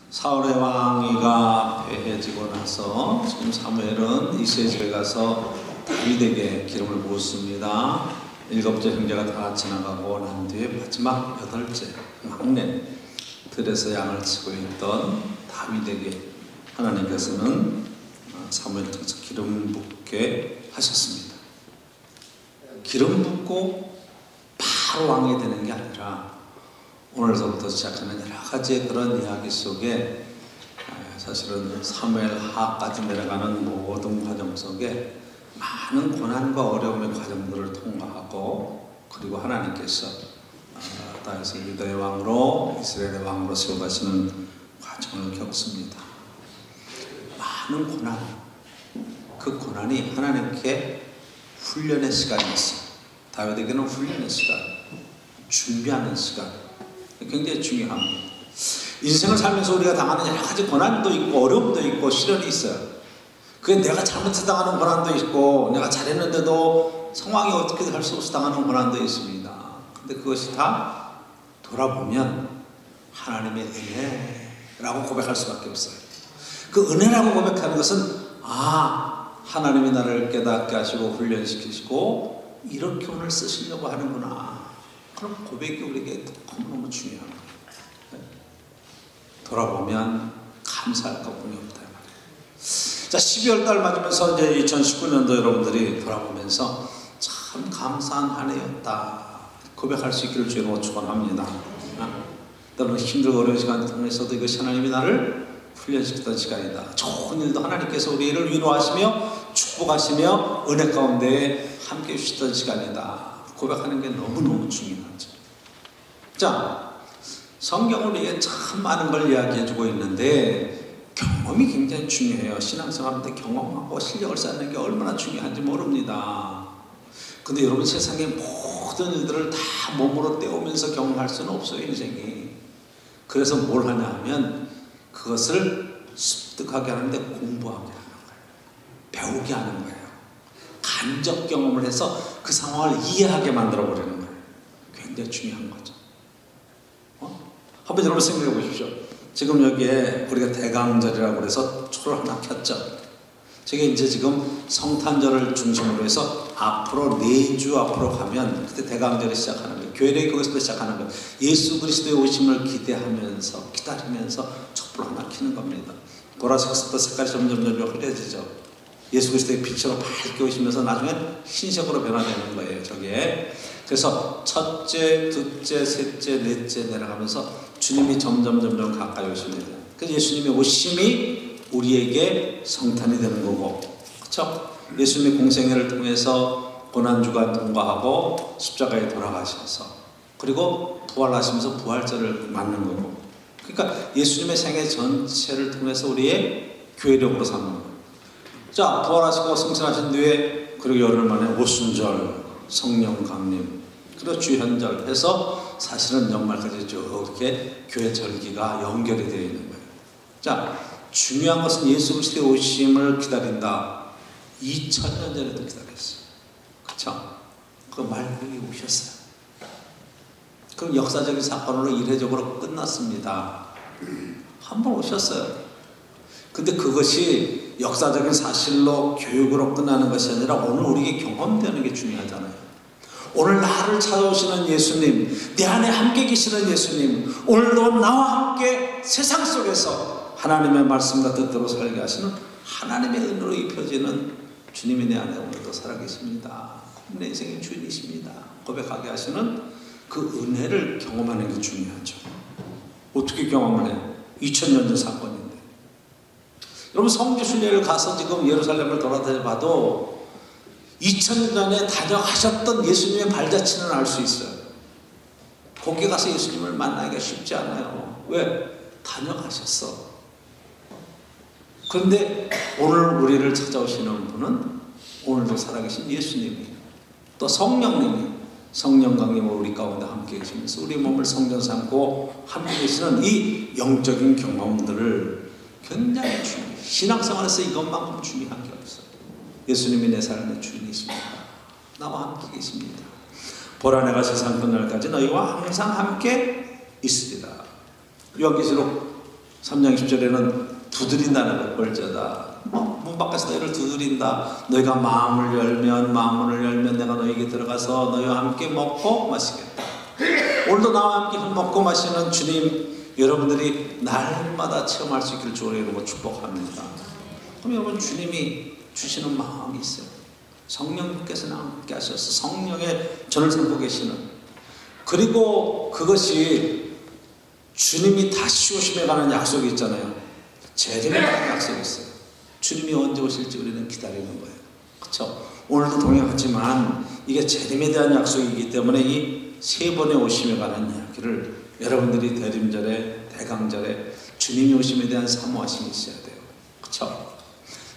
사울의 왕위가 패해지고 나서 지금 사무엘은 이새에 집에 가서 다윗에게 기름을 부었습니다. 7째 형제가 다 지나가고 난 뒤에 마지막 8째 막내 들에서 양을 치고 있던 다윗에게 하나님께서는 사무엘을 통해서 기름 붓게 하셨습니다. 기름 붓고 바로 왕이 되는 게 아니라 오늘서부터 시작하는 여러 가지 그런 이야기 속에 사실은 사무엘하까지 내려가는 모든 과정 속에 많은 고난과 어려움의 과정들을 통과하고, 그리고 하나님께서 다윗을 유다의 왕으로 이스라엘의 왕으로 세워가시는 과정을 겪습니다. 많은 고난, 그 고난이 하나님께 훈련의 시간이었어요. 다윗에게는 훈련의 시간, 준비하는 시간, 굉장히 중요합니다. 인생을 살면서 우리가 당하는 여러 가지 고난도 있고 어려움도 있고 시련이 있어요. 그게 내가 잘못해서 당하는 고난도 있고, 내가 잘했는데도 상황이 어떻게 할 수 없어 당하는 고난도 있습니다. 근데 그것이 다 돌아보면 하나님의 은혜라고 고백할 수밖에 없어요. 그 은혜라고 고백하는 것은 하나님이 나를 깨닫게 하시고 훈련시키시고 이렇게 오늘 쓰시려고 하는구나, 그런 고백이 우리에게 너무너무 중요합니다. 돌아보면 감사할 것뿐이 없다. 자, 12월 달 맞으면서 이제 2019년도 여러분들이 돌아보면서 참 감사한 한 해였다 고백할 수 있기를 주로 축원합니다. 때로는 힘들고 어려운 시간 통해서도 이것이 하나님이 나를 훈련시켰던 시간이다. 좋은 일도 하나님께서 우리를 위로하시며 축복하시며 은혜 가운데 함께 해주셨던 시간이다 고백하는 게 너무너무 중요하죠. 자, 성경은 우리에게 참 많은 걸 이야기해주고 있는데 경험이 굉장히 중요해요. 신앙생활 때 경험하고 실력을 쌓는 게 얼마나 중요한지 모릅니다. 근데 여러분, 세상의 모든 일들을 다 몸으로 때우면서 경험할 수는 없어요, 인생이. 그래서 뭘 하냐 하면 그것을 습득하게 하는데 공부하게 하는 거예요. 배우게 하는 거예요. 간접 경험을 해서 그 상황을 이해하게 만들어버리는 거예요. 굉장히 중요한 거죠. 한번 여러분 생각해 보십시오. 지금 여기에 우리가 대강절이라고 해서 초를 하나 켰죠. 저게 이제 지금 성탄절을 중심으로 해서 앞으로 4주 앞으로 가면 그때 대강절이 시작하는 거예요. 교회들이 거기서부터 시작하는 거예요. 예수 그리스도의 오심을 기대하면서 기다리면서 촛불 하나 켜는 겁니다. 보라색부터 색깔이 점점 흐려지죠. 예수 그리스도의 빛으로 밝게 오시면서 나중에 흰색으로 변화되는 거예요, 저게. 그래서 첫째, 둘째, 셋째, 넷째 내려가면서 주님이 점점 가까이 오십니다. 그래서 예수님의 오심이 우리에게 성탄이 되는 거고, 그렇죠? 예수님의 공생애를 통해서 고난주간 통과하고 십자가에 돌아가셔서 그리고 부활하시면서 부활절을 맞는 거고, 그러니까 예수님의 생애 전체를 통해서 우리의 교회력으로 삼는 거예요. 자, 부활하시고 승천하신 뒤에 그리고 열흘 만에 오순절, 성령 강림, 그리고 주현절 해서 사실은 연말까지 쭉 이렇게 교회 절기가 연결이 되어 있는 거예요. 자, 중요한 것은 예수 그리스도의 오심을 기다린다. 2000년 전에도 기다렸어요. 그렇죠? 그 말씀이 오셨어요. 그럼 역사적인 사건으로 이례적으로 끝났습니다. 한 번 오셨어요. 근데 그것이 역사적인 사실로 교육으로 끝나는 것이 아니라 오늘 우리에게 경험되는 게 중요하잖아요. 오늘 나를 찾아오시는 예수님, 내 안에 함께 계시는 예수님, 오늘도 나와 함께 세상 속에서 하나님의 말씀과 뜻대로 살게 하시는 하나님의 은혜로 입혀지는 주님이 내 안에 오늘도 살아계십니다. 내 인생의 주인이십니다 고백하게 하시는 그 은혜를 경험하는 게 중요하죠. 어떻게 경험을 해요? 2000년 전 사건인데. 여러분, 성지 순례를 가서 지금 예루살렘을 돌아다녀 봐도 2000년 전에 다녀가셨던 예수님의 발자취는 알 수 있어요. 거기 가서 예수님을 만나기가 쉽지 않아요. 왜? 다녀가셨어. 그런데 오늘 우리를 찾아오시는 분은 오늘도 살아계신 예수님이, 또 성령님이, 성령 강림으로 우리 가운데 함께 계시면서 우리 몸을 성전 삼고 함께 계시는 이 영적인 경험들을 굉장히 중요해요. 신앙생활에서 이것만큼 중요한 게 없어요. 예수님이 내 삶의 주인이십니다. 나와 함께 계십니다. 보라, 내가 세상 끝날까지 너희와 항상 함께 있으리라. 요한계시록 3장 10절에는 두드린다는 걸 벌저다. 문 밖에서 너희를 두드린다. 너희가 마음문을 열면 내가 너희에게 들어가서 너희와 함께 먹고 마시겠다. 오늘도 나와 함께 먹고 마시는 주님, 여러분들이 날마다 체험할 수 있기를 주의 이름으로 축복합니다. 그럼 여러분, 주님이 주시는 마음이 있어요. 성령님께서 함께 하셔서 성령의 전을 삼고 계시는, 그리고 그것이 주님이 다시 오심에 관한 약속이 있잖아요. 재림에 관한 약속이 있어요. 주님이 언제 오실지 우리는 기다리는 거예요. 그렇죠? 오늘도 동행하지만 이게 재림에 대한 약속이기 때문에 이 세 번의 오심에 관한 이야기를 여러분들이 대림절에, 대강절에 주님이 오심에 대한 사모하심이 있어야 돼요. 그렇죠?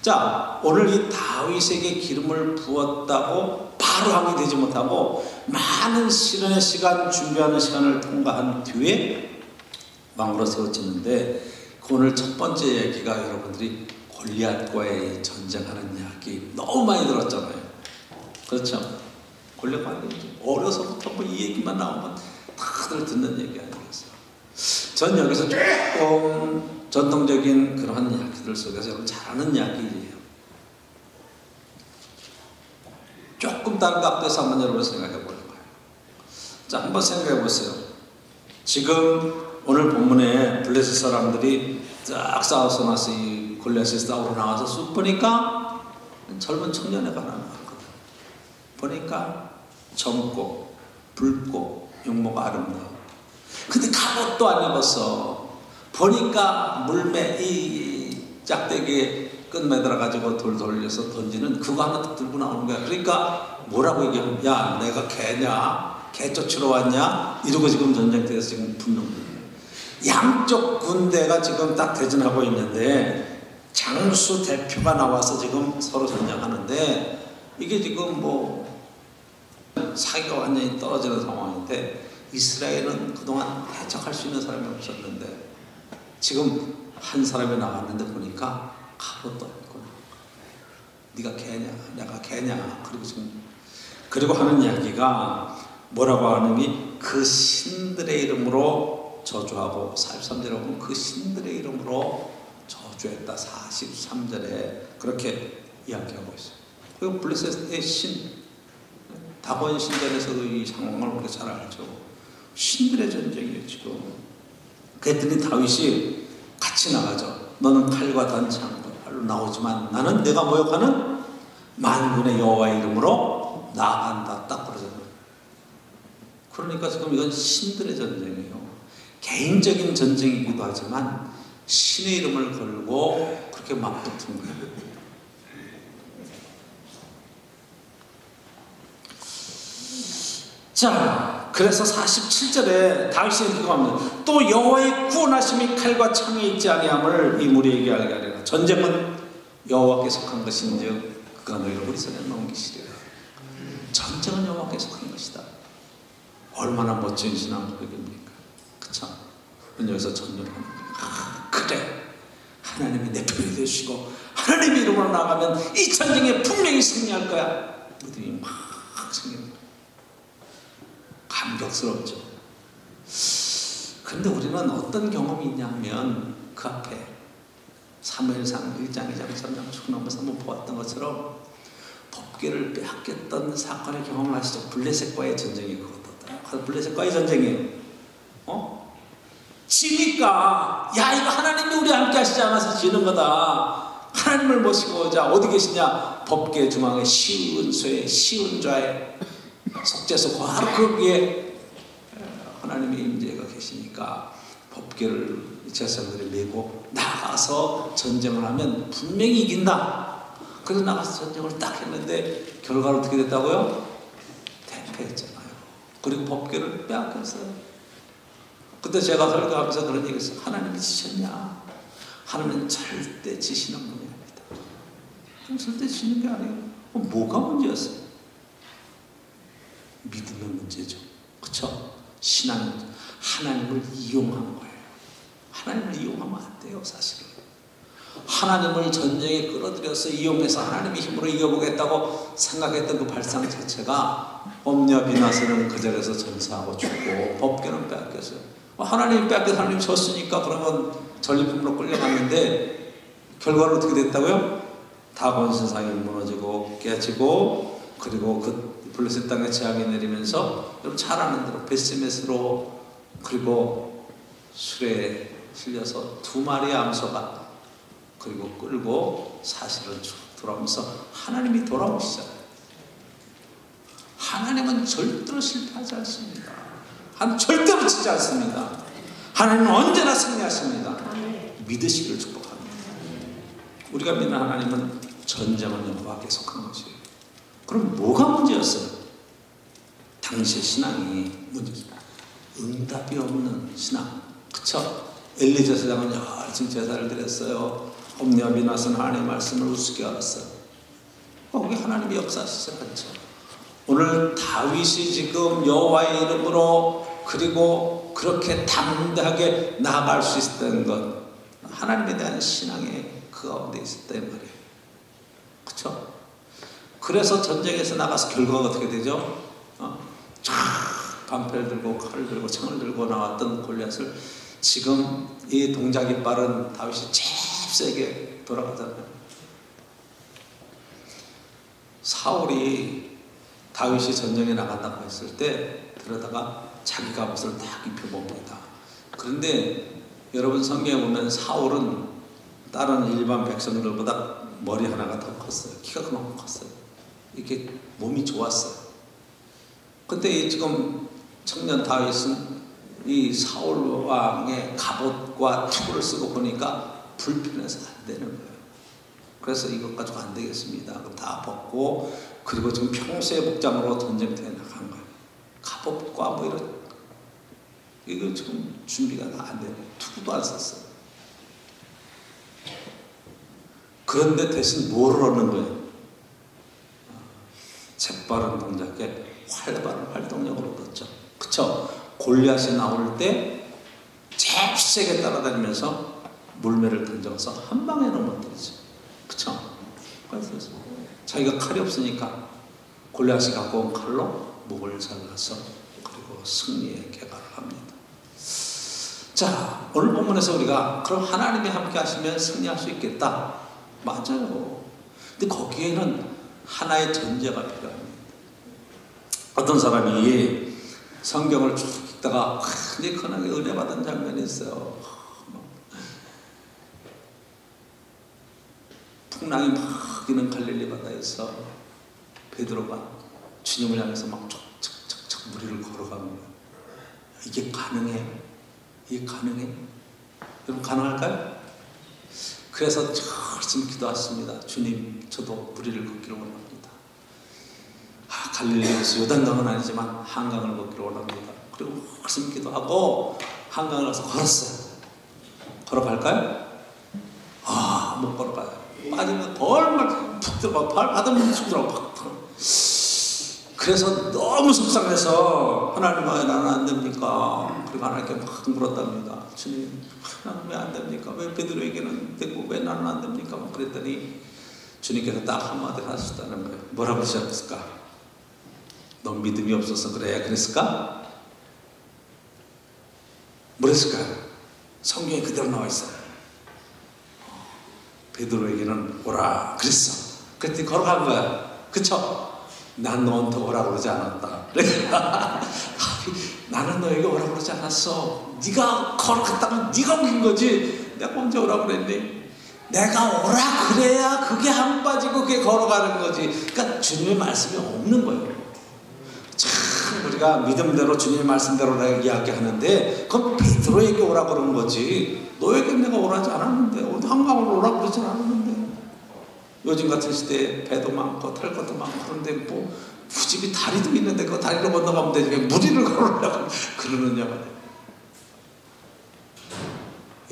자, 오늘 이 다윗에게 기름을 부었다고 바로 왕이 되지 못하고 많은 시련의 시간, 준비하는 시간을 통과한 뒤에 왕으로 세워지는데, 그 오늘 첫 번째 얘기가 여러분들이 골리앗과의 전쟁하는 이야기 너무 많이 들었잖아요. 그렇죠? 골리앗과 어려서부터 뭐 이 얘기만 나오면 다들 듣는 얘기 아니겠어요? 전 여기서 조금 전통적인 그러한 이야기들 속에서 여러분 잘 아는 이야기예요. 조금 다른 각도에서 한번 여러분 생각해 보는 거예요. 자, 한번 생각해 보세요. 지금 오늘 본문에 블레셋 사람들이 쫙 싸워서 나서 이 골리앗이 싸우러 나와서 쑥 보니까 젊은 청년애가 하나 나왔거든. 보니까 젊고 붉고 용모가 아름다워. 근데 갑옷도 안 입었어. 보니까 물매 이 짝대기에 끈 매달아 가지고 돌 돌려서 던지는 그거 하나 들고 나오는 거야. 그러니까 뭐라고 얘기하면, 야, 내가 개냐? 개 쫓으러 왔냐? 이러고 지금 전쟁터에서 지금 붙는 거예요. 양쪽 군대가 지금 딱 대전하고 있는데 장수 대표가 나와서 지금 서로 전쟁하는데, 이게 지금 뭐 사기가 완전히 떨어지는 상황인데, 이스라엘은 그동안 대적할 수 있는 사람이 없었는데 지금 한 사람이 나왔는데 보니까 갑옷도 아니고, 네가 개냐? 내가 개냐? 그리고 하는 이야기가 뭐라고 하느니, 그 신들의 이름으로 저주하고, 43절에 보면 그 신들의 이름으로 저주했다. 43절에 그렇게 이야기하고 있어요. 그리고 블레셋의 신, 다곤 신전에서도 이 상황을 우리가 잘 알죠. 신들의 전쟁이에요 지금. 그랬더니 다윗이 같이 나가죠. 너는 칼과 단창과 활로 나오지만 나는 내가 모욕하는 만군의 여호와의 이름으로 나간다. 딱 그러잖아요. 그러니까 지금 이건 신들의 전쟁이에요. 개인적인 전쟁이기도 하지만 신의 이름을 걸고 그렇게 맞붙은 거예요. 자, 그래서 47절에 다윗이 그거 합니다. 또 여호와의 구원하심이 칼과 창에 있지 아니함을 이 무리에게 알게 하리라. 전쟁은 여호와께 속한 것인즉 그가 너희를 우리 손에 넘기시리라. 전쟁은 여호와께 속한 것이다. 얼마나 멋진 신앙 고백입니까? 그쵸? 여기서 전쟁하는 거예요. 그래, 하나님이 내 편이 되시고 하나님의 이름으로 나가면 이 전쟁에 분명히 승리할 거야. 믿음이 막 생깁니다. 감격스럽죠. 그런데 우리는 어떤 경험이 있냐면, 그 앞에 사무엘상 1장, 2장, 3장 쭉 넘어서 한번 보았던 것처럼 법궤를 빼앗겼던 사건의 경험을 하시죠. 블레셋과의 전쟁이 그것도. 블레셋과의 전쟁이에요. 지니까, 야, 이거 하나님이 우리 함께 하시지 않아서 지는 거다. 하나님을 모시고 오자. 어디 계시냐? 법궤 중앙에 시은 쇠, 시은 좌에 속죄소 바로 그 위에 하나님의 임재가 계시니까 법궤를 제사장들이 메고 나가서 전쟁을 하면 분명히 이긴다. 그래서 나가서 전쟁을 딱 했는데 결과는 어떻게 됐다고요? 대패했잖아요. 그리고 법궤를 빼앗겼어요. 그때 제가 설교하면서 그런 얘기 했어요. 하나님이 지셨냐? 하나님은 절대 지시는 분이 아닙니다. 절대 지는 게 아니에요. 뭐가 문제였어요? 믿음의 문제죠. 그렇죠? 신앙의 문제. 하나님을 이용한 거예요. 하나님을 이용하면 안 돼요, 사실은. 하나님을 전쟁에 끌어들여서 이용해서 하나님의 힘으로 이겨보겠다고 생각했던 그 발상 자체가 엄냐 비나스는 그 자리에서 전사하고 죽고 법궤는 빼앗겼어요. 하나님이 빼앗겨서 하나님이 졌으니까 그러면 전리품으로 끌려갔는데 결과는 어떻게 됐다고요? 다곤 세상이 무너지고 깨지고 그리고 그 블레셋 땅에 재앙이 내리면서 여러분 잘 아는 대로 베스메스로 그리고 술에 실려서 2마리의 암소가 그리고 끌고 사실은 쭉 돌아오면서 하나님이 돌아오시잖아요. 하나님은 절대로 실패하지 않습니다. 하나님 절대로 지지 않습니다. 하나님은 언제나 승리하십니다. 믿으시기를 축복합니다. 우리가 믿는 하나님은 전쟁은 여호와께 속한 것이에요. 그럼 뭐가 문제였어요? 당시의 신앙이 문제입니다. 응답이 없는 신앙. 그쵸? 엘리 제사장은 열심히 제사를 드렸어요. 홈리와 비나스는 하나님의 말씀을 우습게 알았어요. 거기 하나님의 역사하시지 않죠. 오늘 다윗이 지금 여호와의 이름으로 그리고 그렇게 담대하게 나아갈 수 있었던 것 하나님에 대한 신앙의 그 가운데 있었단 말이에요. 그렇죠? 그래서 전쟁에서 나가서 결과가 어떻게 되죠? 방패를 들고 칼을 들고 창을 들고 나왔던 골리앗을 지금 이 동작이 빠른 다윗이 제일 세게 돌아가잖아요. 사울이 다윗이 전쟁에 나간다고 했을 때 들어다가 자기 갑옷을 딱 입혀봅니다. 그런데 여러분 성경에 보면 사울은 다른 일반 백성들보다 머리 하나가 더 컸어요. 키가 그만큼 컸어요. 이렇게 몸이 좋았어요. 근데 지금 청년 다윗은 이 사울 왕의 갑옷과 투구를 쓰고 보니까 불편해서 안 되는 거예요. 그래서 이것 가지고 안 되겠습니다. 그럼 다 벗고 그리고 지금 평소의 복장으로 전쟁터에 나간 거예요. 갑옷과 뭐 이런 이거 지금 준비가 다 안 되네요. 투구도 안 썼어요. 그런데 대신 뭐를 얻는 거예요? 재빠른 동작에 활발한 활동력을 얻었죠. 그쵸? 골리앗이 나올 때 제일 세게 따라다니면서 물매를 던져서 한 방에 넘어뜨리죠. 그쵸? 그래서 자기가 칼이 없으니까 골리앗이 갖고 온 칼로 목을 잘라서 그리고 승리의 개가를 합니다. 자, 오늘 본문에서 우리가 그럼 하나님이 함께 하시면 승리할 수 있겠다. 맞아요. 근데 거기에는 하나의 전제가 필요합니다. 어떤 사람이 성경을 쭉 읽다가 굉장히 큰하게 은혜 받은 장면이 있어요. 풍랑이 막 이는 갈릴리 바다에서 베드로가 주님을 향해서 막 촉촉촉촉 무리를 걸어갑니다. 이게 가능해? 이게 가능해? 여러분 가능할까요? 그래서 열심히 기도했습니다. 주님, 저도 무리를 걷기를 원합니다. 갈릴리에서 요단강은 아니지만 한강을 걷기를 원합니다. 그리고 열심히 기도하고 한강을 가서 걸었어요. 걸어갈까요? 못 걸어가요. 빠지면 얼마나 푹 들어가, 발 받으면 푹 들어가, 팍 들어가. 그래서 너무 속상해서 하나님 왜 나는 안 됩니까? 그리고 하나님께 막 물었답니다. 주님, 나는 왜 안 됩니까? 왜 베드로에게는 되고 왜 나는 안 됩니까? 막 그랬더니 주님께서 딱 한마디 하셨다는 거예요. 뭐라고 하셨을까? 너 믿음이 없어서 그래. 그랬을까? 뭐랬을까요? 성경에 그대로 나와 있어요. 베드로에게는 오라 그랬어. 그랬더니 걸어간 거야. 그쵸? 난 너한테 오라 그러지 않았다. 나는 너에게 오라 그러지 않았어. 네가 걸어갔다면 네가 옮긴 거지. 내가 언제 오라 그랬니? 내가 오라 그래야 그게 한 빠지고 그게 걸어가는 거지. 그러니까 주님의 말씀이 없는 거예요. 참 우리가 믿음대로 주님의 말씀대로 이야기하는데 그건 베드로에게 오라 그러는 거지. 너에게 내가 오라지 않았는데 어디 한강으로 오라 그러지 않았는데. 요즘 같은 시대에 배도 많고 탈 것도 많고 그런데 뭐 굳이 다리도 있는데 그 다리로 건너가면 되지 왜 무리를 걸으려고 그러느냐 말이에요.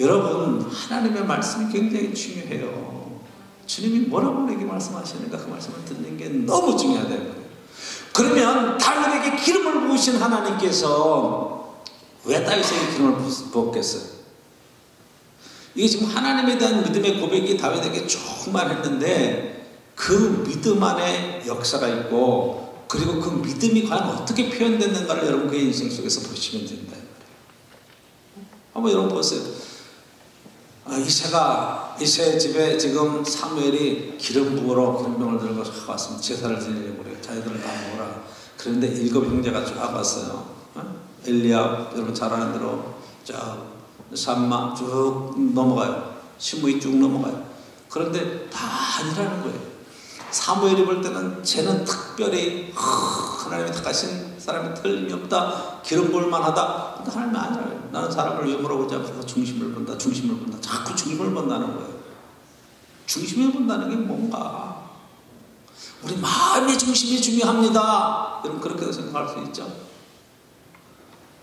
여러분 하나님의 말씀이 굉장히 중요해요. 주님이 뭐라고 우리에게 말씀하시는가 그 말씀을 듣는 게 너무 중요하다는 거예요. 그러면 다윗에게 기름을 부으신 하나님께서 왜 다윗에게 기름을 부었겠어요? 이게 지금 하나님에 대한 믿음의 고백이 다윗에게 조금만 했는데 그 믿음 안에 역사가 있고 그리고 그 믿음이 과연 어떻게 표현됐는가를 여러분 그의 인생 속에서 보시면 된다. 한번 여러분 보세요. 이세 집에 지금 사무엘이 기름병을 들고 왔습니다. 제사를 드리려고 그래요. 자기들은 다 먹으라. 그런데 7 형제가 쫙 왔어요. 엘리압, 여러분 잘 아는 대로 쫙 삼마 쭉 넘어가요. 시므이 쭉 넘어가요. 그런데 다 아니라는 거예요. 사무엘이 볼 때는 쟤는 특별히 하나님이 택하신 사람이 틀림이 없다, 기름 부을 만하다. 근데 하나님이 아니라요. 나는 사람을 외모로 보지 않고 중심을 본다. 자꾸 중심을 본다는 거예요. 중심을 본다는 게 뭔가, 우리 마음의 중심이 중요합니다. 여러분 그렇게 생각할 수 있죠.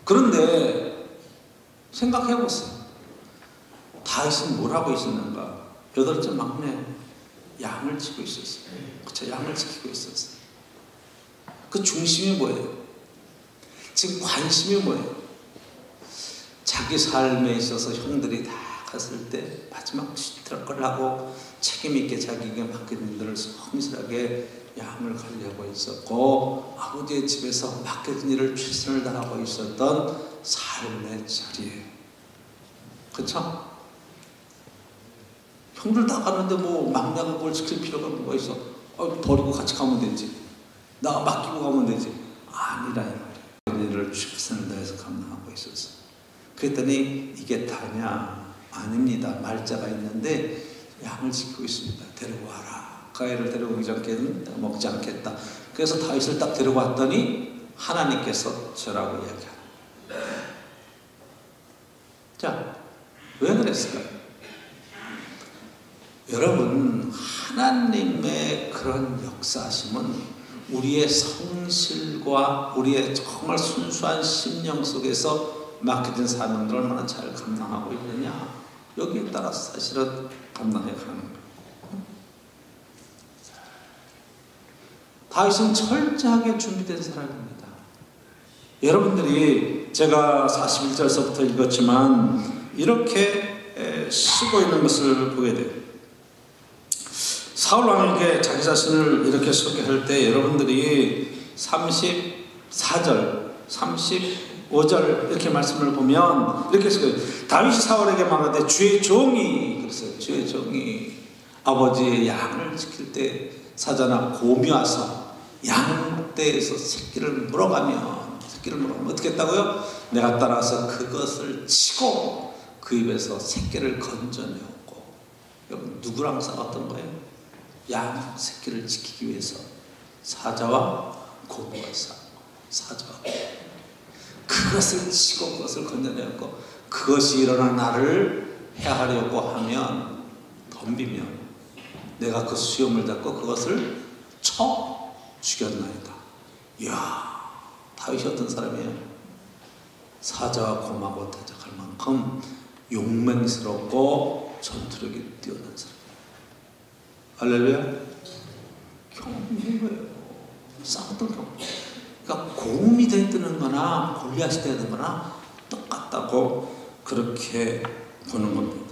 그런데 생각해 보세요. 다윗은 뭘 하고 있었는가? 8째 막내 양을 치고 있었어요. 그쵸? 양을 지키고 있었어요. 그 중심이 뭐예요? 지금 관심이 뭐예요? 자기 삶에 있어서 형들이 다 갔을 때 마지막 뒤뜰 하고 책임있게 자기에게 맡긴 일들을 성실하게 양을 관리하고 있었고, 아버지의 집에서 맡겨진 일을 최선을 다하고 있었던 삶의 자리에, 그쵸? 형들 다 가는데 뭐 막내가 뭘 지킬 필요가 뭐가 있어? 버리고 같이 가면 되지. 나 맡기고 가면 되지. 아니라 이 말이에요. 일을 최선을 다해서 감당하고 있었어. 그랬더니 이게 다냐? 아닙니다. 말자가 있는데 양을 지키고 있습니다. 데리고 와라. 가해를 데리고 오기 전까지는 먹지 않겠다. 그래서 다윗을 딱 데리고 왔더니 하나님께서 저라고 이야기합니다. 자, 왜 그랬을까요? 여러분, 하나님의 그런 역사하심은 우리의 성실과 우리의 정말 순수한 심령 속에서 맡겨진 사명들을 얼마나 잘 감당하고 있느냐, 여기에 따라서 사실은 감당해 가는 거예요. 다윗은 철저하게 준비된 사람입니다. 여러분들이 제가 41절서부터 읽었지만 이렇게 쓰고 있는 것을 보게 돼요. 사울 왕에게 자기 자신을 이렇게 소개할 때 여러분들이 34절, 35절 이렇게 말씀을 보면 이렇게 써요. 다윗이 사울에게 말하되 주의 종이, 그랬어요. 주의 종이 아버지의 양을 지킬 때 사자나 곰이 와서 양떼에서 새끼를 물어가면 어떻게 했다고요? 내가 따라서 그것을 치고 그 입에서 새끼를 건져내었고. 여러분 누구랑 싸웠던 거예요? 양 새끼를 지키기 위해서 사자와 곰과 싸웠고, 사자와 곰. 그것을 치고 그것을 건져내었고, 그것이 일어나 나를 해하려고 하면 덤비면 내가 그 수염을 잡고 그것을 쳐 죽였나이다. 이야, 다윗이 어떤 사람이에요? 사자와 곰하고 대적할 만큼 용맹스럽고 전투력이 뛰어난 사람. 할렐루야. 경험인 거예요. 싸웠던 경험. 그러니까 곰이 되는 거나 골리앗이 되는 거나 똑같다고 그렇게 보는 겁니다.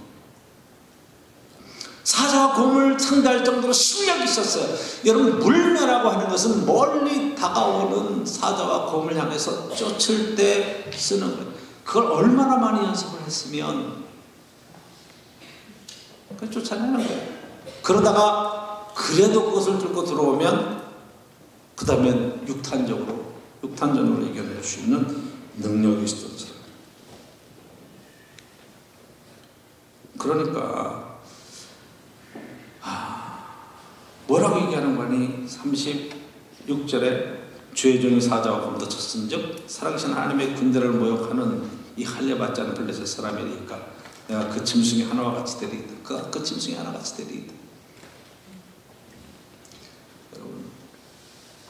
사자와 곰을 상대할 정도로 실력이 있었어요. 여러분, 물매라고 하는 것은 멀리 다가오는 사자와 곰을 향해서 쫓을 때 쓰는 거예요. 그걸 얼마나 많이 연습을 했으면 그걸 쫓아내는 거예요. 그러다가 그래도 그것을 들고 들어오면 그 다음에 육탄전으로 이겨낼 수 있는 능력이 있었던 사람. 그러니까 뭐라고 얘기하는 거니? 36절에 주의 종이 사자와 곰도 쳤은즉 살아계신 하나님의 군대를 모욕하는 이 할례받지 않은 블레셋 사람이니까 내가 그 짐승이 하나와 같이 되리이다. 그 짐승이 하나같이 되리이다. 여러분,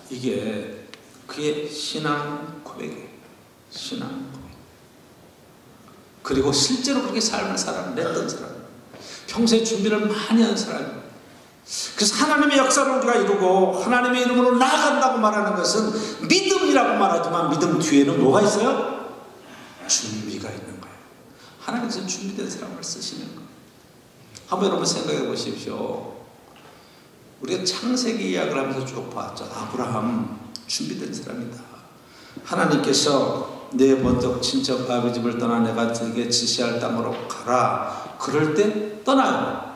이게 그의 신앙 고백이에요. 신앙 고백. 그리고 실제로 그렇게 삶을 살아냈던 사람, 평소에 준비를 많이 한 사람이에요. 그래서 하나님의 역사를 우리가 이루고 하나님의 이름으로 나아간다고 말하는 것은 믿음이라고 말하지만 믿음 뒤에는 뭐가 있어요? 준비가 있는 거예요. 하나님께서 준비된 사람을 쓰시는 거예요. 한번 여러분 생각해 보십시오. 우리가 창세기 이야기를 하면서 쭉 봤죠. 아브라함 준비된 사람이다. 하나님께서 내 먼저 친척 아비 집을 떠나 내가 네게 지시할 땅으로 가라. 그럴 때 떠나요.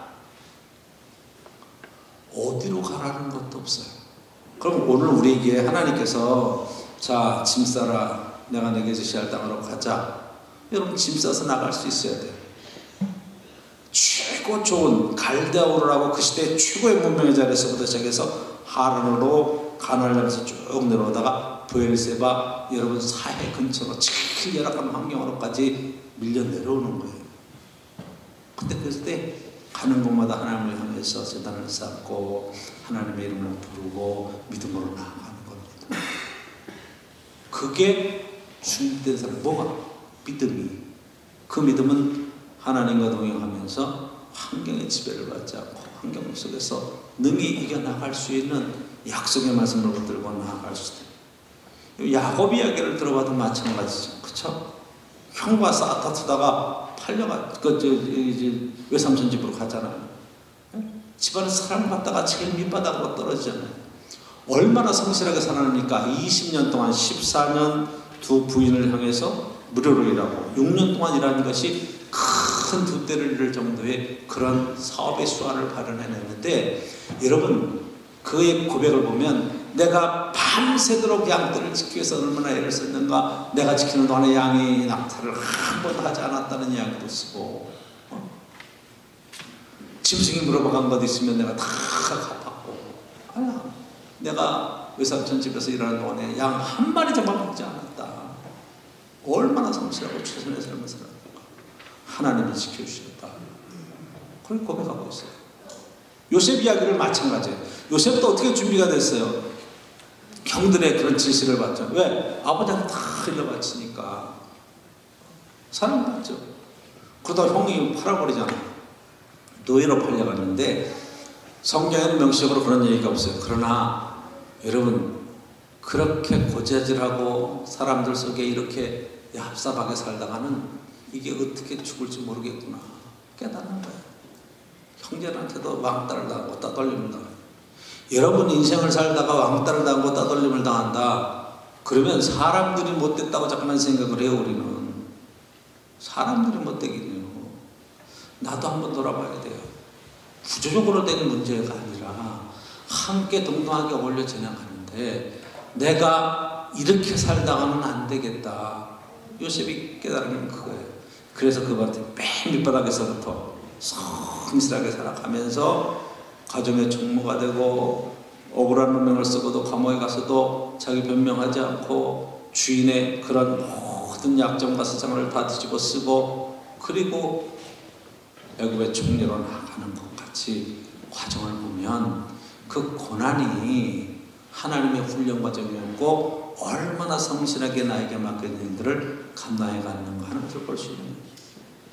어디로 가라는 것도 없어요. 그럼 오늘 우리에게 하나님께서 자, 짐 싸라. 내가 내게 제시할 땅으로 가자. 여러분 짐 싸서 나갈 수 있어야 돼요. 최고 좋은 갈대아우르라고 그 시대 최고의 문명의 자리에서부터 시작해서 하란으로 가나안을 향해서 쭉 내려오다가 브엘세바 여러분 사해 근처로 제일 열악한 환경으로까지 밀려 내려오는 거예요. 근데 그때 가는 곳마다 하나님을 향해서 제단을 쌓고 하나님의 이름을 부르고 믿음으로 나아가는 겁니다. 그게 준비된 사람 뭐가? 믿음이. 그 믿음은 하나님과 동행하면서 환경의 지배를 받지 않고 환경 속에서 능히 이겨나갈 수 있는 약속의 말씀을 붙들고 나아갈 수 있어요. 야곱 이야기를 들어봐도 마찬가지죠. 그쵸? 형과 다투다가 팔려가 외삼촌 집으로 가잖아요. 집안에 사람 갖다가 제일 밑바닥으로 떨어지잖아요. 얼마나 성실하게 살아납니까? 20년 동안 14년 두 부인을 향해서 무료로 일하고 6년 동안 일하는 것이 큰 두 대를 이룰 정도의 그런 사업의 수완을 발현해냈는데 여러분 그의 고백을 보면 내가 밤새도록 양떼를 지키기 위해서 얼마나 애를 썼는가. 내가 지키는 동안에 양이 낙타를 한 번도 하지 않았다는 이야기도 쓰고 짐승이 물어봐간 것 있으면 내가 다 갚았고 아니야 내가 외삼촌 집에서 일하는 동안에 양 한 마리 정말 먹지 않았다. 얼마나 성실하고 최선의 삶을 살았는가. 하나님이 지켜주셨다. 그렇게 고백하고 있어요. 요셉 이야기를 마찬가지예요. 요셉도 어떻게 준비가 됐어요? 형들의 그런 지시를 받죠. 왜? 아버지한테 다 흘려바치니까 사랑받죠. 그러다 형이 팔아버리잖아요. 노예로 팔려갔는데 성경에는 명시적으로 그런 얘기가 없어요. 그러나 여러분 그렇게 고재질하고 사람들 속에 이렇게 얍삽하게 살다가는 이게 어떻게 죽을지 모르겠구나 깨닫는 거예요. 형제한테도 왕따를 당하고 따돌림을 당해요. 여러분 인생을 살다가 왕따를 당하고 따돌림을 당한다. 그러면 사람들이 못됐다고 자꾸만 생각을 해요. 우리는 사람들이 못되긴요. 나도 한번 돌아봐야 돼요. 구조적으로 된 문제가 아니라 함께 동등하게 어울려 지나가는데 내가 이렇게 살다가는 안 되겠다. 요셉이 깨달은 게 그거예요. 그래서 그한테 맨 밑바닥에서부터 성실하게 살아가면서 가정의 총무가 되고 억울한 운명을 쓰고도 감옥에 가서도 자기 변명하지 않고 주인의 그런 모든 약점과 사정을 다 뒤집어 쓰고 그리고 애굽의 총리로 나가는 것 같이 과정을 보면 그 고난이 하나님의 훈련 과정이었고 얼마나 성실하게 나에게 맡겨진 일들을 감당해 갔는가 하는 것을 볼 수 있는 거예요.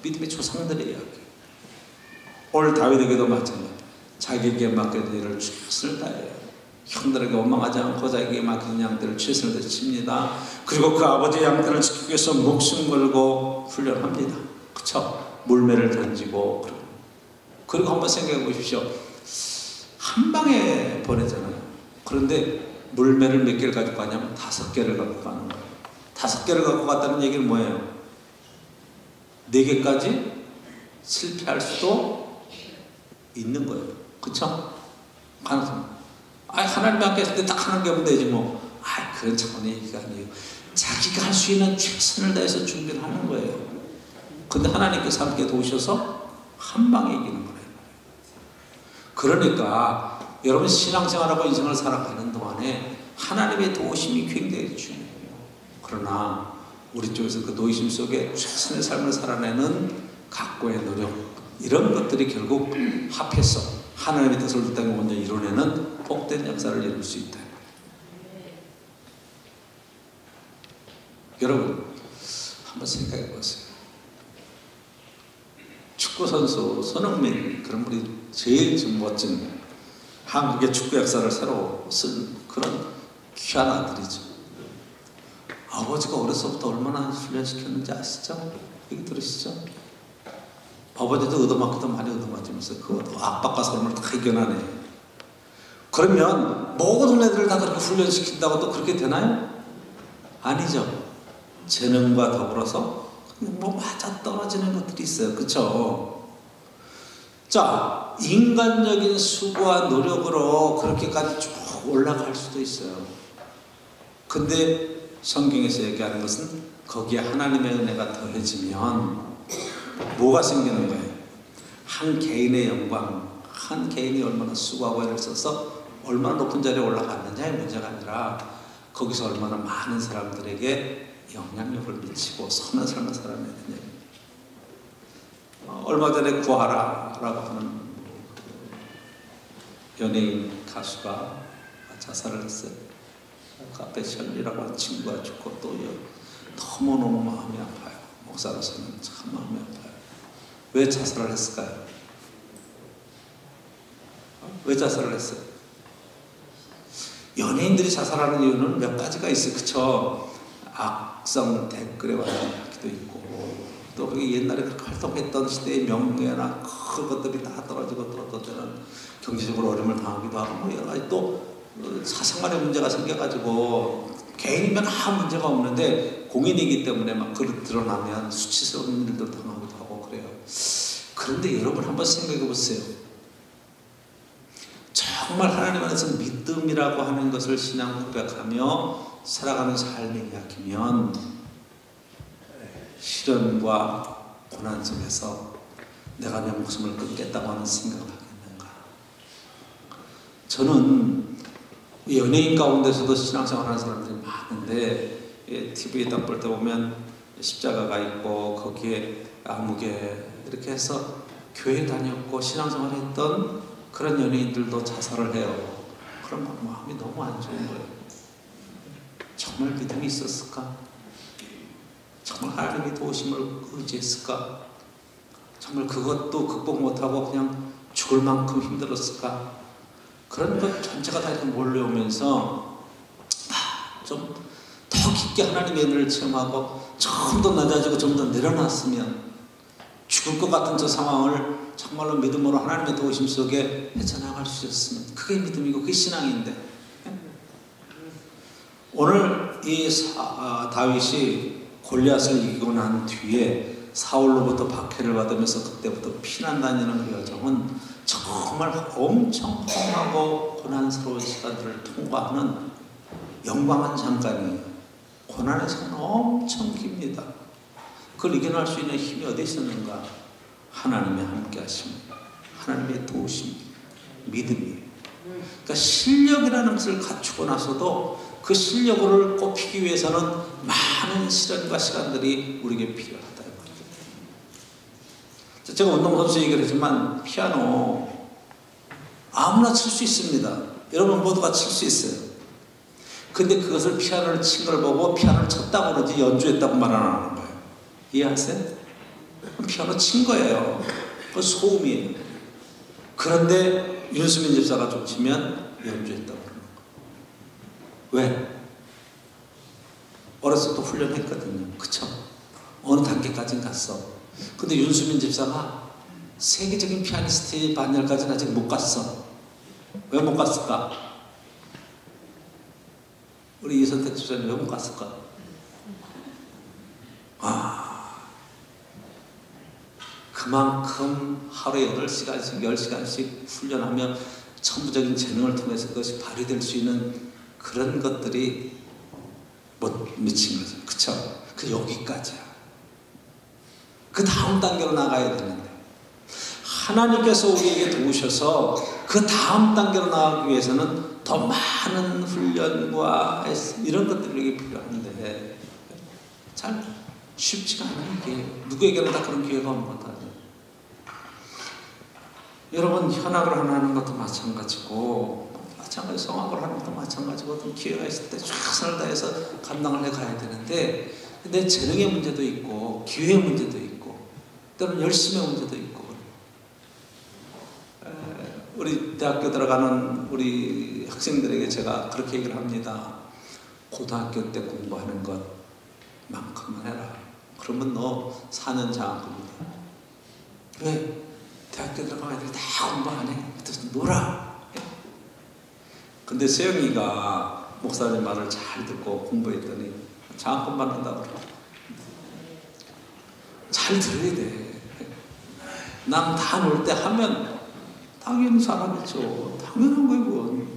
믿음의 조상들의 이야기. 오늘 다윗에게도 마찬가지. 자기에게 맡겨진 일을 최선을 다해요. 형들에게 원망하지 않고 자기에게 맡긴 양들을 최선을 다해 칩니다. 그리고 그 아버지의 양들을 지키기 위해서 목숨 걸고 훈련합니다. 그쵸? 물매를 던지고 그리고 한번 생각해 보십시오. 한 방에 보내잖아요. 그런데 물매를 몇 개를 가지고 가냐면 5개를 갖고 가는 거예요. 5개를 갖고 갔다는 얘기는 뭐예요? 4개까지 실패할 수도 있는 거예요. 그쵸? 가능성. 하나님이 함께 했을 때 딱 하는 게 없으면 되지 뭐. 그런 차원의 얘기가 아니에요. 자기가 할 수 있는 최선을 다해서 준비를 하는 거예요. 근데 하나님께서 함께 도우셔서 한 방에 이기는 거예요. 그러니까 여러분 신앙생활하고 인생을 살아가는 동안에 하나님의 도우심이 굉장히 중요해요. 그러나 우리 쪽에서 그 도우심 속에 최선의 삶을 살아내는 각고의 노력 이런 것들이 결국 합해서 하나님의 뜻을 이 땅에 먼저 이뤄내는 복된 역사를 이룰 수 있다. 여러분 한번 생각해 보세요. 축구선수 손흥민 그런 분이 제일 좀 멋진 한국의 축구 역사를 새로 쓴 그런 귀한 아들이죠. 아버지가 어려서부터 얼마나 훈련시켰는지 아시죠? 얘기 들으시죠? 아버지도 얻어맞기도 많이 얻어맞으면서 그 압박과 삶을 다 이겨나네. 그러면 모든 애들을 다 그렇게 훈련시킨다고 또 그렇게 되나요? 아니죠. 재능과 더불어서 뭐 맞아 떨어지는 것들이 있어요. 그쵸? 자, 인간적인 수고와 노력으로 그렇게까지 쭉 올라갈 수도 있어요. 근데 성경에서 얘기하는 것은 거기에 하나님의 은혜가 더해지면 뭐가 생기는 거예요? 한 개인의 영광, 한 개인이 얼마나 수고하고 애를 써서 얼마나 높은 자리에 올라갔느냐의 문제가 아니라 거기서 얼마나 많은 사람들에게 영향력을 미치고 선한 삶을 살아내느냐. 얼마 전에 구하라라고 하는 연예인 가수가 자살을 했어요. 그 앞에 셜리라고 하는 친구가 죽고 또 너무너무 마음이 아파요. 목사로서는 참 마음이 아파요. 왜 자살을 했을까요? 왜 자살을 했어요? 연예인들이 자살하는 이유는 몇 가지가 있어요. 그쵸? 악성 댓글에 완전하기도 있고 또 그게 옛날에 그렇게 활동했던 시대의 명예나 큰 것들이 다 떨어지고 또 어떤 때는 경제적으로 어려움을 당하기도 하고 뭐 여러 가지 또 사생활의 문제가 생겨가지고 개인이면 아무 문제가 없는데 공인이기 때문에 막 그릇 드러나면 수치스러운 일도 당하기도 하고 그래요. 그런데 여러분 한번 생각해 보세요. 정말 하나님 안에서 믿음이라고 하는 것을 신앙 고백하며 살아가는 삶의 이야기면 시련과 고난 속에서 내가 내 목숨을 끊겠다고 하는 생각을 하겠는가? 저는 연예인 가운데서도 신앙생활 하는 사람들이 많은데 TV에 딱 볼 때 보면 십자가가 있고 거기에 아무개 이렇게 해서 교회 다녔고 신앙생활 했던 그런 연예인들도 자살을 해요. 그럼 마음이 너무 안 좋은 거예요. 정말 믿음이 있었을까? 정말 하나님의 도우심을 의지했을까? 정말 그것도 극복 못하고 그냥 죽을 만큼 힘들었을까? 그런 것 전체가 다 이렇게 몰려오면서 좀 더 깊게 하나님의 은혜를 체험하고 좀 더 낮아지고 좀 더 내려놨으면 죽을 것 같은 저 상황을 정말로 믿음으로 하나님의 도우심 속에 헤쳐나갈 수 있었으면 그게 믿음이고 그게 신앙인데 오늘 이 다윗이 골리앗을 이기고 난 뒤에 사울로부터 박해를 받으면서 그때부터 피난 다니는 그 여정은 정말 엄청 험하고 고난스러운 시간들을 통과하는 영광한 잠깐이에요. 고난에서는 엄청 깁니다. 그걸 이겨낼 수 있는 힘이 어디 있었는가? 하나님의 함께 하심, 하나님의 도우심, 믿음이에요. 그러니까 실력이라는 것을 갖추고 나서도 그 실력을 꼽히기 위해서는 많은 시련과 시간들이 우리에게 필요하다. 제가 운동선수 얘기를 했지만 피아노 아무나 칠 수 있습니다. 여러분 모두가 칠 수 있어요. 근데 그것을 피아노를 친 걸 보고 피아노를 쳤다고 그러지 연주했다고 말 안 하는 거예요. 이해하세요? 피아노 친 거예요. 그 소음이에요. 그런데 윤수민 집사가 좀 치면 연주했다고 그러는 거예요. 왜? 어렸을 때 훈련했거든요. 그쵸? 어느 단계까지는 갔어. 근데 윤수민 집사가 세계적인 피아니스트의 반열까지는 아직 못 갔어. 왜 못 갔을까? 우리 이선택 집사님 왜 못 갔을까? 그만큼 하루에 8시간씩 10시간씩 훈련하며 천부적인 재능을 통해서 그것이 발휘될 수 있는 그런 것들이 못 미친 거죠. 그쵸? 그 여기까지야. 그 다음 단계로 나가야 되는데 하나님께서 우리에게 도우셔서 그 다음 단계로 나가기 위해서는 더 많은 훈련과 이런 것들이 필요한데 참 쉽지가 않은 게 누구에게나 다 그런 기회가 오는 것도 아니에요. 여러분 현악을 하나 하는 것도 마찬가지고 성악을 하는 것도 마찬가지고 어떤 기회가 있을 때 최선을 다해서 감당을 해가야 되는데 내 재능의 문제도 있고 기회의 문제도 있고 때로는 열심의 문제도 있고 우리 대학교 들어가는 우리 학생들에게 제가 그렇게 얘기를 합니다. 고등학교 때 공부하는 것만큼만 해라. 그러면 너 4년 장학금이다. 왜? 대학교 들어가면 애들이 다 공부 안 해. 그래서 놀아. 근데 세영이가 목사님 말을 잘 듣고 공부했더니 장학금 받는다고 그러고 잘 들어야 돼. 남 다 놀 때 하면 당연히 사람이죠. 당연한 거예요. 그건.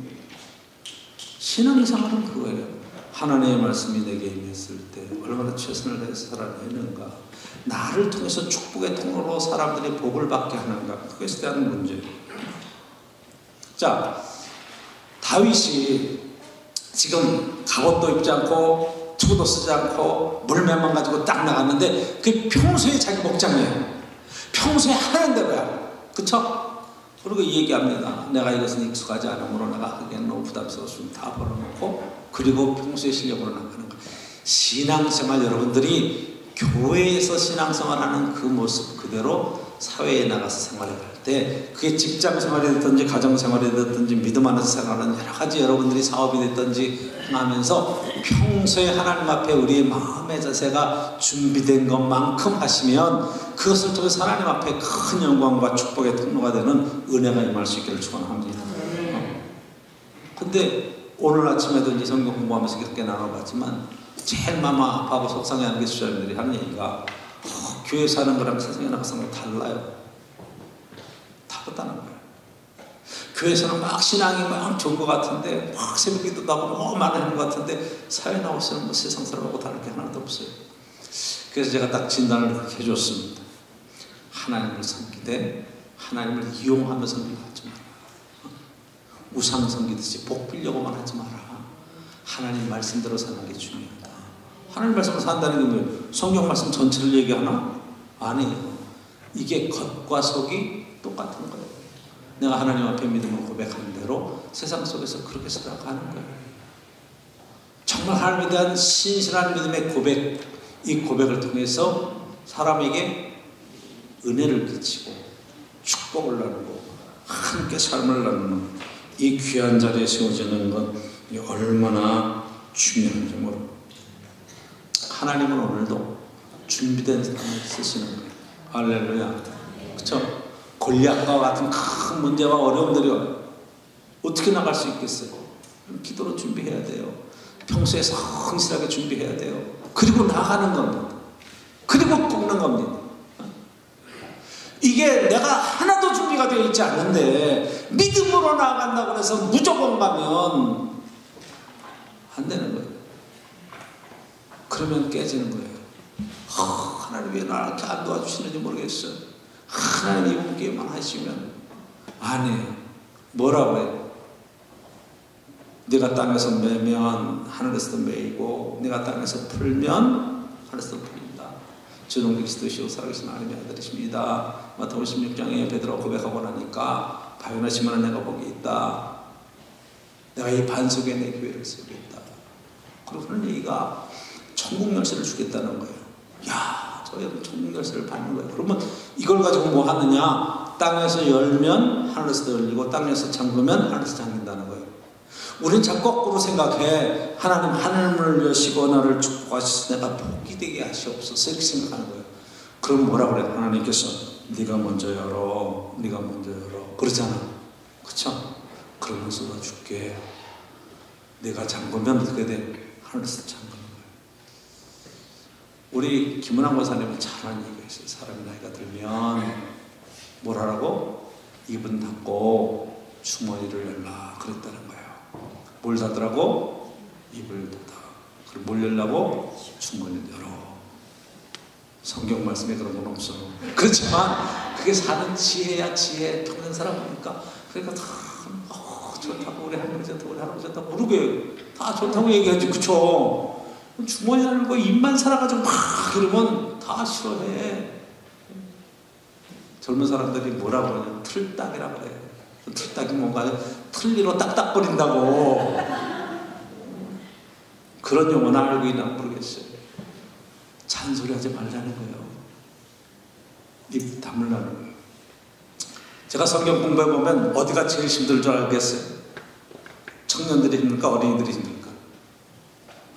신앙생활은 그거예요. 하나님의 말씀이 내게 임했을 때 얼마나 최선을 다해서 살아내는가, 나를 통해서 축복의 통로로 사람들이 복을 받게 하는가, 그것에 대한 문제예요. 자, 다윗이 지금 갑옷도 입지 않고 투구도 쓰지 않고 물매만 가지고 딱 나갔는데 그게 평소에 자기 목장이에요. 평소에 하는 대로야. 그쵸? 그리고 얘기합니다. 내가 이것은 익숙하지 않으므로 내가 하기에는 너무 부담스러웠으면 다 벌어놓고, 그리고 평소에 실력으로 나가는 거예요. 신앙생활, 여러분들이 교회에서 신앙생활하는 그 모습 그대로 사회에 나가서 생활을 할 때, 그게 직장생활이 됐든지 가정생활이 됐든지 믿음 안에서 생활하는 여러 가지 여러분들이 사업이 됐든지 하면서 평소에 하나님 앞에 우리의 마음의 자세가 준비된 것만큼 하시면 그것을 통해서 하나님 앞에 큰 영광과 축복의 통로가 되는 은혜가 임할 수 있기를 축원합니다. 근데 오늘 아침에도 이제 성경 공부하면서 그렇게 나눠봤지만 제일 마음 아파하고 속상해하는 게 수자님들이 하는 얘기가 교회에서 하는 거랑 세상에 나가서 하는 거 달라요. 다르다는 거예요. 교회에서는 막 신앙이 막 좋은 것 같은데, 막 새벽기도 하고 너무 많이 하는 것 같은데, 사회 나오시는 뭐 세상 사람하고 다를 게 하나도 없어요. 그래서 제가 딱 진단을 그렇게 해줬습니다. 하나님을 섬기되 하나님을 이용하며 섬기지 마라. 우상 섬기듯이 복 빌려고만 하지 마라. 하나님 말씀대로 사는 게 중요하다. 하나님 말씀으로 산다는 게 뭐예요? 성경 말씀 전체를 얘기하나? 아니에요. 이게 겉과 속이 똑같은 거예요. 내가 하나님 앞에 믿음을 고백하는 대로 세상 속에서 그렇게 살아가는 거예요. 정말 하나님에 대한 신실한 믿음의 고백, 이 고백을 통해서 사람에게 은혜를 끼치고 축복을 나누고 함께 삶을 나누는 이 귀한 자리에 세워지는 건 얼마나 중요한지 모르. 하나님은 오늘도 준비된 사람을 쓰시는 거예요. 할렐루야. 그렇죠? 골리앗과 같은 큰 문제와 어려움들이 어떻게 나갈 수 있겠어요? 기도로 준비해야 돼요. 평소에 성실하게 준비해야 돼요. 그리고 나가는 겁니다. 그리고 뽑는 겁니다. 이게 내가 하나도 준비가 되어 있지 않는데 믿음으로 나아간다고 해서 무조건 가면 안 되는 거예요. 그러면 깨지는 거예요. 하나님 왜 나를 이렇게 안 도와주시는지 모르겠어요. 하나님이 이분께만 하시면 아니에요. 뭐라고 해요? 네가 땅에서 매면 하늘에서도 매이고 네가 땅에서 풀면 하늘에서도 풀린다. 주는 그리스도시요 살아계신 하나님의 아들이십니다. 마태복음 16장에 베드로가 고백하고 나니까 바요나시면 내가 복이 있다. 내가 이 반석에 내 교회를 세우겠다. 그리고 그런 얘기가 천국 열쇠를 주겠다는 거예요. 야, 저 여러분 천국 열쇠를 받는 거예요. 그러면 이걸 가지고 뭐 하느냐? 땅에서 열면 하늘에서 열리고 땅에서 잠그면 하늘에서 잠긴다는 거예요. 우린 자꾸 거꾸로 생각해. 하나님 하늘문을 여시고 나를 축복하셔서 내가 복이 되게 하시옵소서 이렇게 생각하는 거예요. 그럼 뭐라 그래요? 하나님께서 네가 먼저 열어, 네가 먼저 열어 그러잖아. 그쵸? 그러면 쏟아줄게. 내가 잠그면 어떻게 돼? 하늘에서 잠그는 거예요. 우리 김은환 권사님이 잘하는 얘기가 있어요. 사람이 나이가 들면 뭘 하라고? 입은 닫고 주머니를 열라 그랬다는 거예요. 뭘 닫으라고? 입을 닫아. 그럼 뭘 열라고? 주머니를 열어. 성경 말씀에 그런 건 없어. 그렇지만 그게 사는 지혜야. 지혜. 평생 살아보니까 그러니까 다 좋다고 우리 할머니 좋다고 우리 할아버지 좋다고 모르게 다 좋다고 얘기하지. 그쵸? 주머니 열고 입만 살아가지고 막 이러면 다 싫어해. 젊은 사람들이 뭐라고 그러냐? 틀딱이라고 그래. 틀딱이 뭔가 틀니로 딱딱거린다고. 그런 용어는 알고 있나 모르겠어요. 잔소리 하지 말라는 거예요. 입 다물라는 거예요. 제가 성경 공부해 보면 어디가 제일 힘들 줄 알겠어요? 청년들이 힘들까? 어린이들이 힘들까?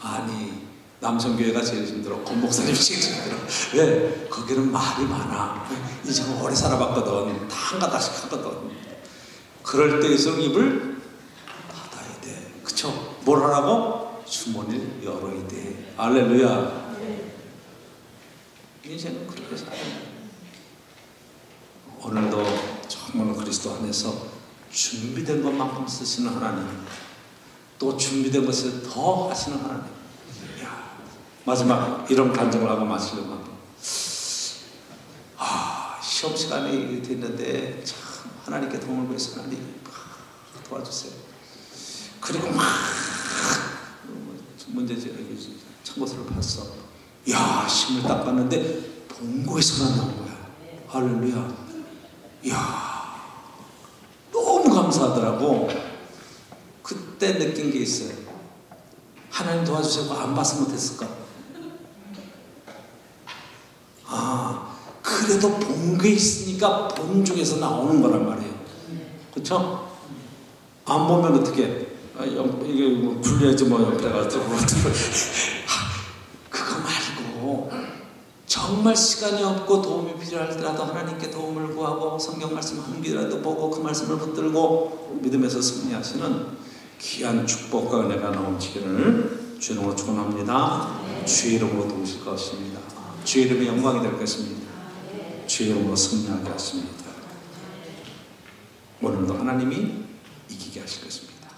아니, 남성교회가 제일 힘들어. 권목사님이 제일 힘들어. 왜? 거기는 말이 많아. 이제 오래 살아봤거든. 다 한가닥씩 하거든. 그럴 때일수록 입을 닫아야 돼. 그쵸? 뭘 하라고? 주머니를 열어야 돼. 할렐루야. 인생은 그렇게 살아요. 오늘도 정말 그리스도 안에서 준비된 것만큼 쓰시는 하나님, 또 준비된 것을 더 하시는 하나님. 야, 마지막 이런 간증을 하고 마치려고 합니다. 시험 시간이 됐는데 참 하나님께 도움을 구해서 하나님 도와주세요. 그리고 막 문제제 참고서를 봤어. 야, 시험을 딱 봤는데 본고에서만 나온 거야. 할렐루야. 야, 너무 감사하더라고. 그때 느낀 게 있어요. 하나님 도와주시고 안 봤으면 못했을까? 그래도 본게 있으니까 본 중에서 나오는 거란 말이에요. 그렇죠? 안 보면 어떻게? 이게 뭐 굴려야지 뭐 옆에 가지고 그거 말고 정말 시간이 없고 도움이 필요할지라도 하나님께 도움을 구하고 성경 말씀 한 귀라도 보고 그 말씀을 붙들고 믿음에서 승리하시는 귀한 축복과 은혜가 넘치기를 주님으로 축원합니다. 주의 이름으로 도우실 것입니다. 주의 이름의 영광이 될 것입니다. 주의 이름으로 승리하게 하십니다. 오늘도 하나님이 이기게 하실 것입니다.